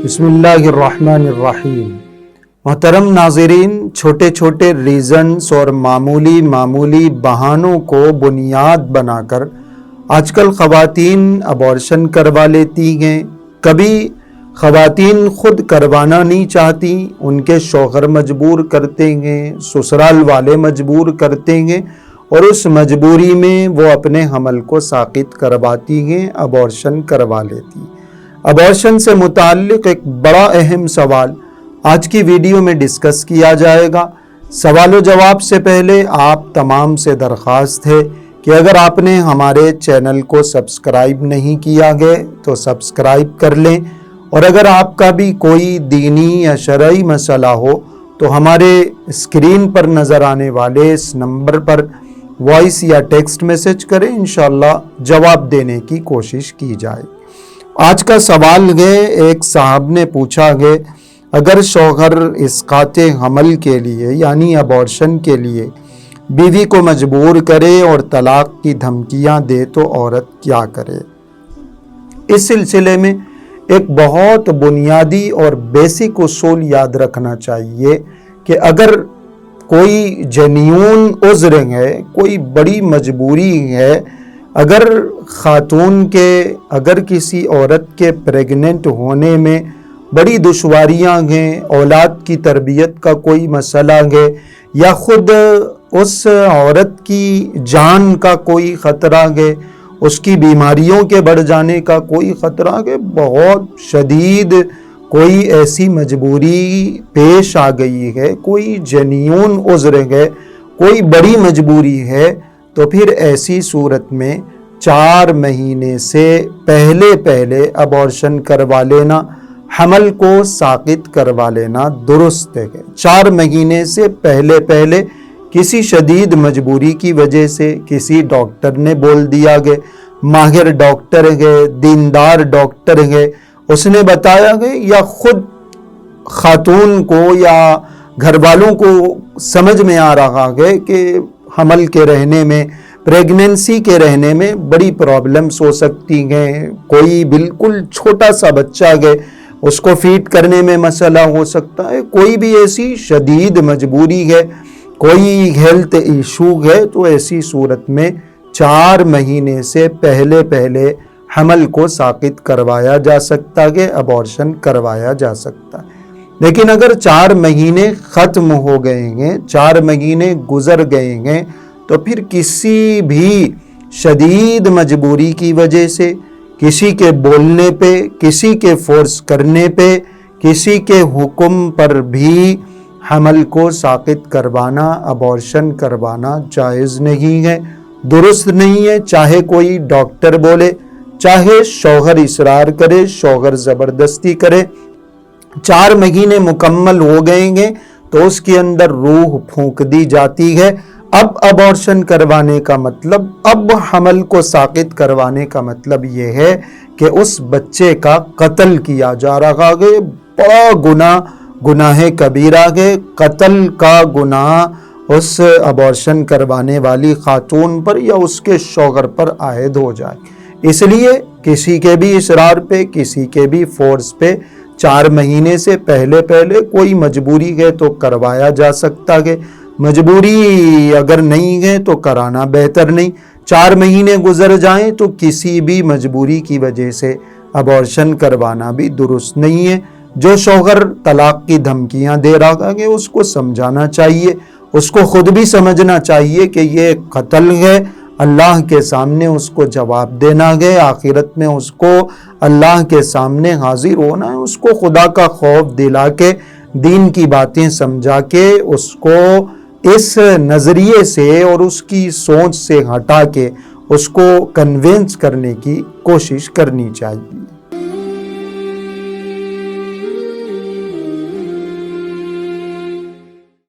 بسم اللہ الرحمن الرحیم۔ محترم ناظرین، چھوٹے چھوٹے ریزنز اور معمولی بہانوں کو بنیاد بنا کر آج کل خواتین ابارشن کروا لیتی ہیں۔ کبھی خواتین خود کروانا نہیں چاہتی، ان کے شوہر مجبور کرتے ہیں، سسرال والے مجبور کرتے ہیں، اور اس مجبوری میں وہ اپنے حمل کو ساقط کرواتی ہیں، ابارشن کروا لیتی ہیں۔ ابارشن سے متعلق ایک بڑا اہم سوال آج کی ویڈیو میں ڈسکس کیا جائے گا۔ سوال و جواب سے پہلے آپ تمام سے درخواست ہے کہ اگر آپ نے ہمارے چینل کو سبسکرائب نہیں کیا گیا تو سبسکرائب کر لیں، اور اگر آپ کا بھی کوئی دینی یا شرعی مسئلہ ہو تو ہمارے اسکرین پر نظر آنے والے اس نمبر پر وائس یا ٹیکسٹ میسج کریں، انشاءاللہ جواب دینے کی کوشش کی جائے۔ آج کا سوال ہے، ایک صاحب نے پوچھا ہے، اگر شوہر اسقاط حمل کے لیے یعنی ابارشن کے لیے بیوی کو مجبور کرے اور طلاق کی دھمکیاں دے تو عورت کیا کرے؟ اس سلسلے میں ایک بہت بنیادی اور بیسک اصول یاد رکھنا چاہیے کہ اگر کوئی جنیون عذر ہے، کوئی بڑی مجبوری ہے، اگر کسی عورت کے پریگننٹ ہونے میں بڑی دشواریاں ہیں، اولاد کی تربیت کا کوئی مسئلہ ہے، یا خود اس عورت کی جان کا کوئی خطرہ ہے، اس کی بیماریوں کے بڑھ جانے کا کوئی خطرہ ہے، بہت شدید کوئی ایسی مجبوری پیش آ گئی ہے، کوئی جنیون عذر ہے، کوئی بڑی مجبوری ہے، تو پھر ایسی صورت میں 4 مہینے سے پہلے ابارشن کروا لینا، حمل کو ساقط کروا لینا درست ہے۔ 4 مہینے سے پہلے کسی شدید مجبوری کی وجہ سے کسی ڈاکٹر نے بول دیا کہ ماہر ڈاکٹر ہے، دیندار ڈاکٹر ہے، اس نے بتایا کہ یا خود خاتون کو یا گھر والوں کو سمجھ میں آ رہا ہے کہ حمل کے رہنے میں، پریگننسی کے رہنے میں بڑی پرابلمز ہو سکتی ہیں، کوئی بالکل چھوٹا سا بچہ ہے، اس کو فیڈ کرنے میں مسئلہ ہو سکتا ہے، کوئی بھی ایسی شدید مجبوری ہے، کوئی ہیلتھ ایشو ہے، تو ایسی صورت میں 4 مہینے سے پہلے حمل کو ساقط کروایا جا سکتا ہے، ابارشن کروایا جا سکتا ہے۔ لیکن اگر 4 مہینے ختم ہو گئے ہیں، 4 مہینے گزر گئے ہیں، تو پھر کسی بھی شدید مجبوری کی وجہ سے، کسی کے بولنے پہ، کسی کے فورس کرنے پہ، کسی کے حکم پر بھی حمل کو ساقط کروانا، ابارشن کروانا جائز نہیں ہے، درست نہیں ہے، چاہے کوئی ڈاکٹر بولے، چاہے شوہر اصرار کرے، شوہر زبردستی کرے۔ 4 مہینے مکمل ہو گئے ہیں تو اس کے اندر روح پھونک دی جاتی ہے۔ اب ابارشن کروانے کا مطلب، اب حمل کو ساقط کروانے کا مطلب یہ ہے کہ اس بچے کا قتل کیا جا رہا ہے، بڑا گناہ کبیرہ ہے، قتل کا گناہ اس ابارشن کروانے والی خاتون پر یا اس کے شوہر پر عائد ہو جائے۔ اس لیے کسی کے بھی اصرار پہ، کسی کے بھی فورس پہ 4 مہینے سے پہلے کوئی مجبوری ہے تو کروایا جا سکتا ہے، مجبوری اگر نہیں ہے تو کرانا بہتر نہیں۔ 4 مہینے گزر جائیں تو کسی بھی مجبوری کی وجہ سے ابارشن کروانا بھی درست نہیں ہے۔ جو شوہر طلاق کی دھمکیاں دے رہا ہے اس کو سمجھانا چاہیے، اس کو خود بھی سمجھنا چاہیے کہ یہ قتل ہے، اللہ کے سامنے اس کو جواب دینا ہے، آخرت میں اس کو اللہ کے سامنے حاضر ہونا ہے، اس کو خدا کا خوف دلا کے، دین کی باتیں سمجھا کے، اس کو اس نظریے سے اور اس کی سوچ سے ہٹا کے اس کو کنونس کرنے کی کوشش کرنی چاہیے۔